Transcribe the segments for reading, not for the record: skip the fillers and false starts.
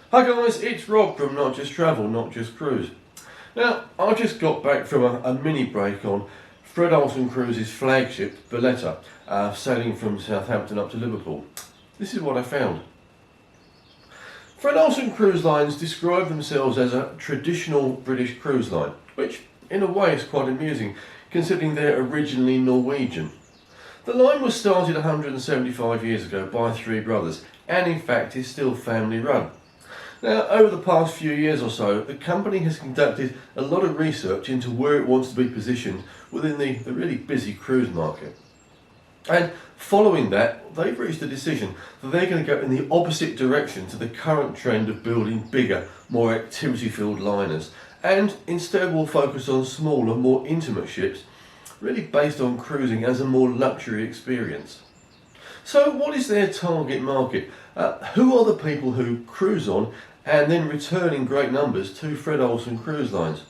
Hi guys, it's Rob from Not Just Travel, Not Just Cruise. Now, I just got back from a mini break on Fred Olsen Cruises' flagship, Bolette, sailing from Southampton up to Liverpool. This is what I found. Fred Olsen Cruise Lines describe themselves as a traditional British cruise line, which in a way is quite amusing, considering they're originally Norwegian. The line was started 175 years ago by three brothers, and in fact is still family run. Now, over the past few years or so, the company has conducted a lot of research into where it wants to be positioned within the really busy cruise market. And following that, they've reached a decision that they're going to go in the opposite direction to the current trend of building bigger, more activity-filled liners, and instead will focus on smaller, more intimate ships, really based on cruising as a more luxury experience. So what is their target market? Who are the people who cruise on and then return in great numbers to Fred Olsen Cruise Lines?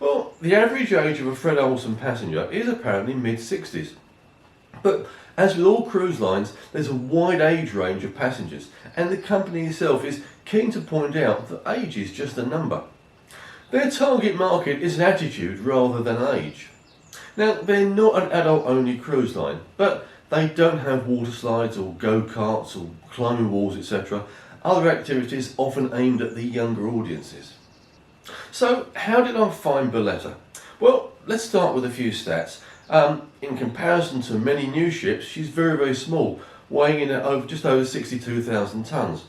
Well, the average age of a Fred Olsen passenger is apparently mid-60s. But as with all cruise lines, there's a wide age range of passengers, and the company itself is keen to point out that age is just a number. Their target market is an attitude rather than age. Now, they're not an adult-only cruise line, but they don't have water slides or go-karts or climbing walls, etc. Other activities often aimed at the younger audiences. So, how did I find Bolette? Well, let's start with a few stats. In comparison to many new ships, she's very small, weighing in at just over 62,000 tonnes.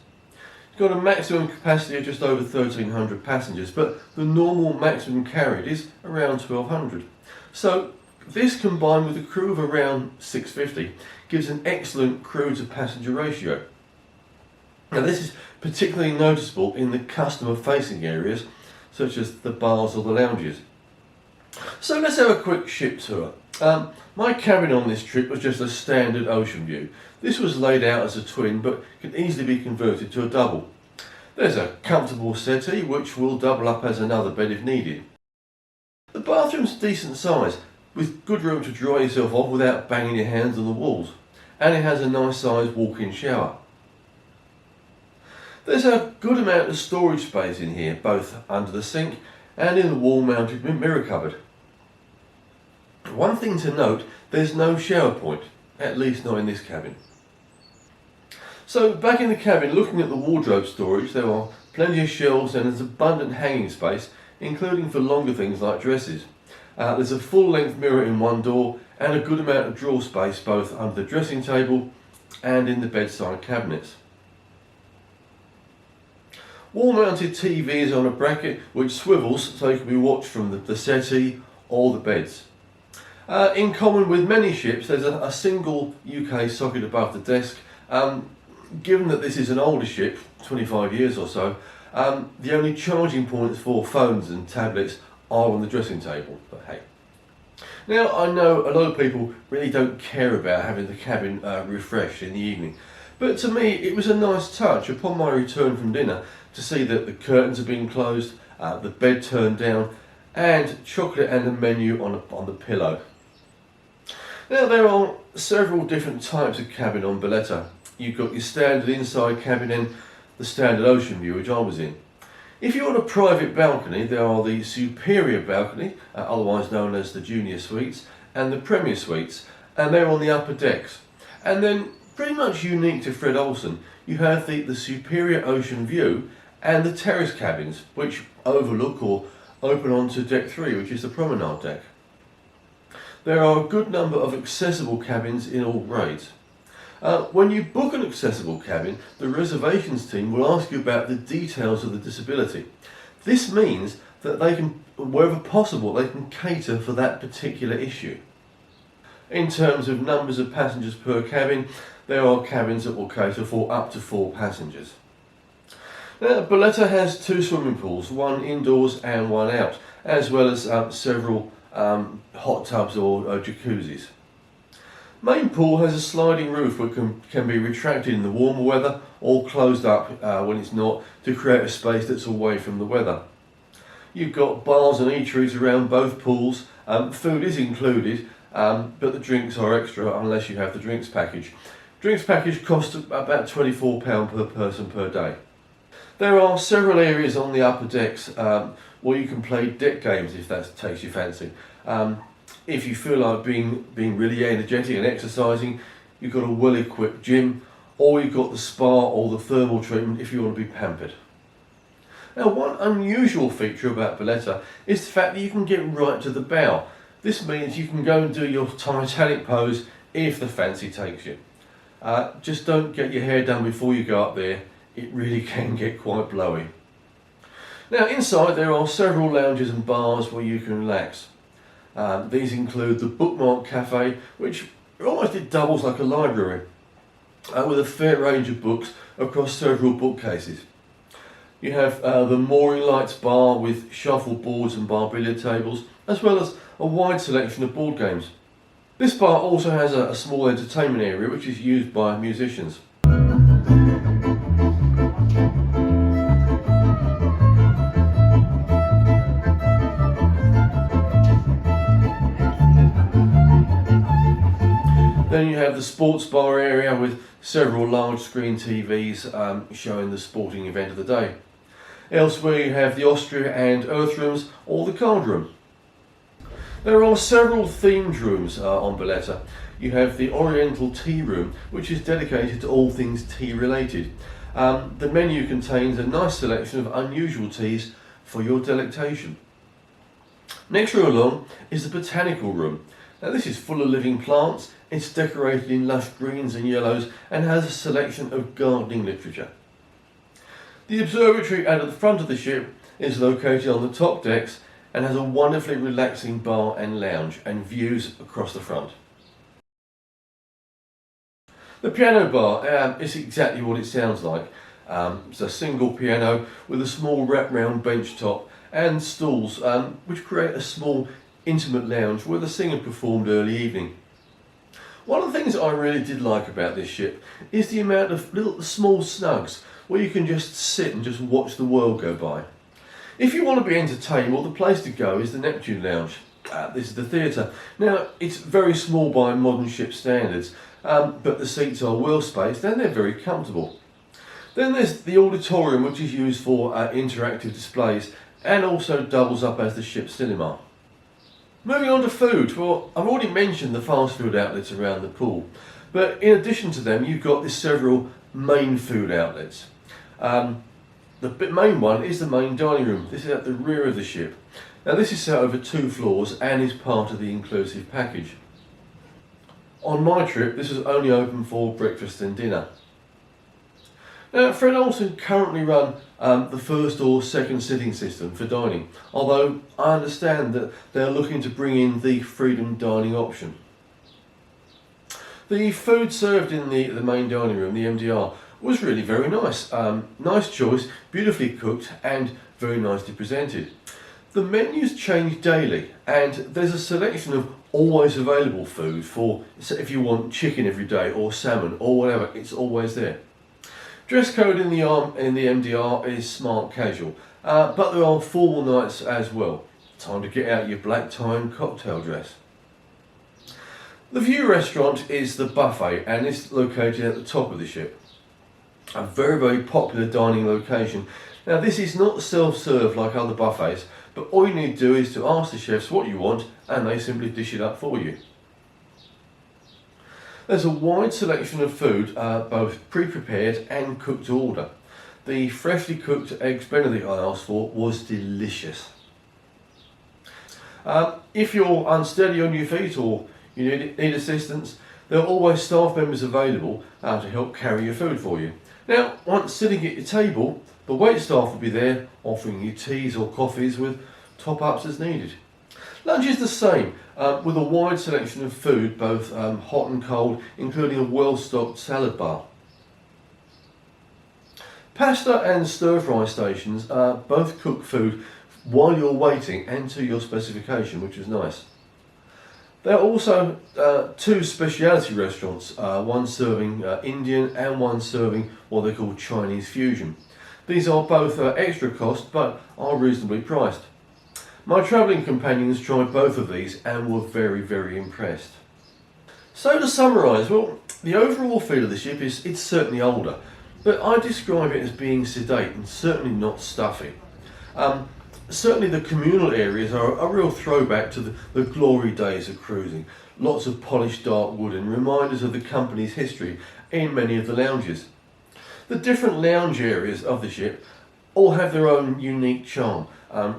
It's got a maximum capacity of just over 1,300 passengers, but the normal maximum carried is around 1,200. So, this combined with a crew of around 650 gives an excellent crew to passenger ratio. Now this is particularly noticeable in the customer facing areas such as the bars or the lounges. So let's have a quick ship tour. My cabin on this trip was just a standard ocean view. This was laid out as a twin but can easily be converted to a double. There's a comfortable settee which will double up as another bed if needed. The bathroom's decent size, with good room to dry yourself off without banging your hands on the walls, and it has a nice sized walk-in shower. There's a good amount of storage space in here, both under the sink and in the wall-mounted mirror cupboard. One thing to note, there's no shower point, at least not in this cabin. So back in the cabin, looking at the wardrobe storage, there are plenty of shelves and there's abundant hanging space, including for longer things like dresses. There's a full-length mirror in one door and a good amount of drawer space both under the dressing table and in the bedside cabinets. Wall-mounted TV is on a bracket which swivels so it can be watched from the settee or the beds. In common with many ships, there's a single UK socket above the desk. Given that this is an older ship, 25 years or so, the only charging points for phones and tablets are on the dressing table, but hey. Now, I know a lot of people really don't care about having the cabin refreshed in the evening, but to me it was a nice touch upon my return from dinner to see that the curtains have been closed, the bed turned down, and chocolate and a menu on the pillow. Now, there are several different types of cabin on Bolette. You've got your standard inside cabin and the standard ocean view, which I was in. If you're on a private balcony, there are the superior balcony, otherwise known as the junior suites, and the premier suites, and they're on the upper decks. And then, pretty much unique to Fred Olsen, you have the superior ocean view and the terrace cabins, which overlook or open onto deck 3, which is the promenade deck. There are a good number of accessible cabins in all grades. When you book an accessible cabin, the reservations team will ask you about the details of the disability. This means that they can, wherever possible, they can cater for that particular issue. In terms of numbers of passengers per cabin, there are cabins that will cater for up to 4 passengers. Now, Bolette has 2 swimming pools, one indoors and one out, as well as several hot tubs or jacuzzis. Main pool has a sliding roof which can be retracted in the warmer weather or closed up when it's not, to create a space that's away from the weather. You've got bars and eateries around both pools. Food is included, but the drinks are extra unless you have the drinks package. Drinks package costs about £24 per person per day. There are several areas on the upper decks where you can play deck games if that takes your fancy. If you feel like being really energetic and exercising, you've got a well-equipped gym, or you've got the spa or the thermal treatment if you want to be pampered. Now, one unusual feature about Bolette is the fact that you can get right to the bow. This means you can go and do your Titanic pose if the fancy takes you. Just don't get your hair done before you go up there. It really can get quite blowy. Now, inside there are several lounges and bars where you can relax. These include the Bookmark Cafe, which almost it doubles like a library, with a fair range of books across several bookcases. You have the Mooring Lights bar with shuffle boards and bar billiard tables, as well as a wide selection of board games. This bar also has a small entertainment area which is used by musicians. Then you have the sports bar area with several large screen TVs showing the sporting event of the day. Elsewhere you have the Austria and Earth rooms or the card room. There are several themed rooms on Bolette. You have the Oriental Tea Room, which is dedicated to all things tea related. The menu contains a nice selection of unusual teas for your delectation. Next room along is the Botanical Room. Now this is full of living plants. It's decorated in lush greens and yellows and has a selection of gardening literature. The observatory at the front of the ship is located on the top decks and has a wonderfully relaxing bar and lounge and views across the front. The piano bar is exactly what it sounds like. It's a single piano with a small wrap-round bench top and stools which create a small intimate lounge where the singer performed early evening. One of the things I really did like about this ship is the amount of little small snugs where you can just sit and just watch the world go by. If you want to be entertained, well, the place to go is the Neptune Lounge. This is the theatre. Now, it's very small by modern ship standards, but the seats are well spaced and they're very comfortable. Then there's the auditorium, which is used for interactive displays and also doubles up as the ship's cinema. Moving on to food, well, I've already mentioned the fast food outlets around the pool, but in addition to them, you've got several main food outlets. The main one is the main dining room. This is at the rear of the ship. Now this is set over 2 floors and is part of the inclusive package. On my trip, this was only open for breakfast and dinner. Now, Fred Olsen currently run the first or second sitting system for dining, although I understand that they're looking to bring in the freedom dining option. The food served in the main dining room, the MDR, was really very nice. Nice choice, beautifully cooked and very nicely presented. The menus change daily and there's a selection of always available food for if you want chicken every day or salmon or whatever, it's always there. Dress code in the MDR is smart casual, but there are formal nights as well. Time to get out your black tie and cocktail dress. The View restaurant is the buffet and it's located at the top of the ship. A very popular dining location. Now this is not self-serve like other buffets, but all you need to do is to ask the chefs what you want and they simply dish it up for you. There's a wide selection of food, both pre-prepared and cooked to order. The freshly cooked eggs benedict I asked for was delicious. If you're unsteady on your feet or you need assistance, there are always staff members available to help carry your food for you. Now, once sitting at your table, the wait staff will be there offering you teas or coffees with top-ups as needed. Lunch is the same, with a wide selection of food, both hot and cold, including a well-stocked salad bar. Pasta and stir-fry stations both cook food while you're waiting and to your specification, which is nice. There are also 2 specialty restaurants, one serving Indian and one serving what they call Chinese fusion. These are both extra cost but are reasonably priced. My travelling companions tried both of these and were very impressed. So to summarise, well, the overall feel of the ship is it's certainly older. but I describe it as being sedate and certainly not stuffy. Um, Certainly the communal areas are a real throwback to the glory days of cruising. Lots of polished dark wood and reminders of the company's history in many of the lounges. The different lounge areas of the ship all have their own unique charm,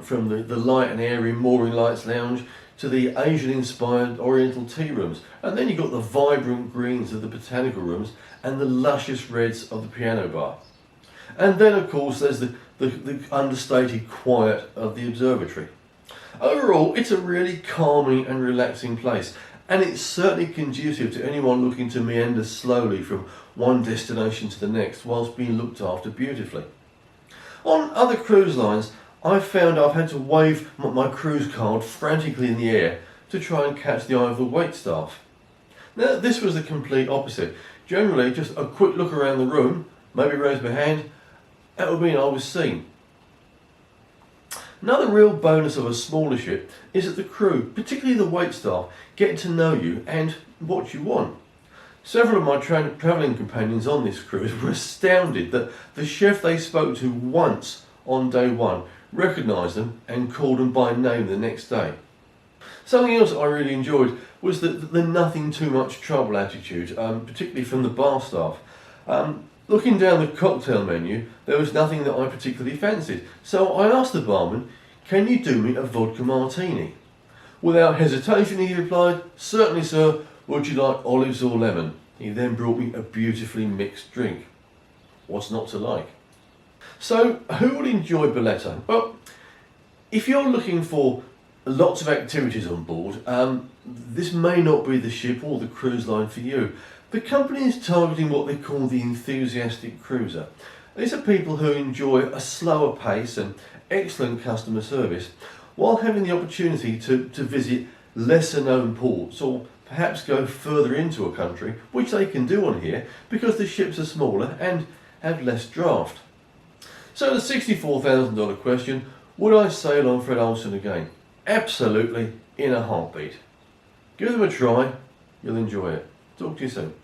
from the light and airy mooring lights lounge to the Asian-inspired oriental tea rooms, and then you've got the vibrant greens of the botanical rooms and the luscious reds of the piano bar. And then of course there's the understated quiet of the observatory. Overall, it's a really calming and relaxing place, and it's certainly conducive to anyone looking to meander slowly from one destination to the next whilst being looked after beautifully. On other cruise lines, I've found I've had to wave my cruise card frantically in the air to try and catch the eye of the wait staff. Now, this was the complete opposite. Generally, just a quick look around the room, maybe raise my hand, that would mean I was seen. Another real bonus of a smaller ship is that the crew, particularly the wait staff, get to know you and what you want. Several of my travelling companions on this cruise were astounded that the chef they spoke to once on day one recognised them and called them by name the next day. Something else I really enjoyed was the nothing too much trouble attitude, particularly from the bar staff. Looking down the cocktail menu, there was nothing that I particularly fancied, so I asked the barman, "Can you do me a vodka martini?" Without hesitation he replied, "Certainly sir, would you like olives or lemon?" He then brought me a beautifully mixed drink. What's not to like? So, who would enjoy Bolette? Well, if you're looking for lots of activities on board, this may not be the ship or the cruise line for you. The company is targeting what they call the enthusiastic cruiser. These are people who enjoy a slower pace and excellent customer service, while having the opportunity to visit lesser known ports or perhaps go further into a country, which they can do on here because the ships are smaller and have less draft. So the $64,000 question, would I sail on Fred Olsen again? Absolutely, in a heartbeat. Give them a try, you'll enjoy it. Talk to you soon.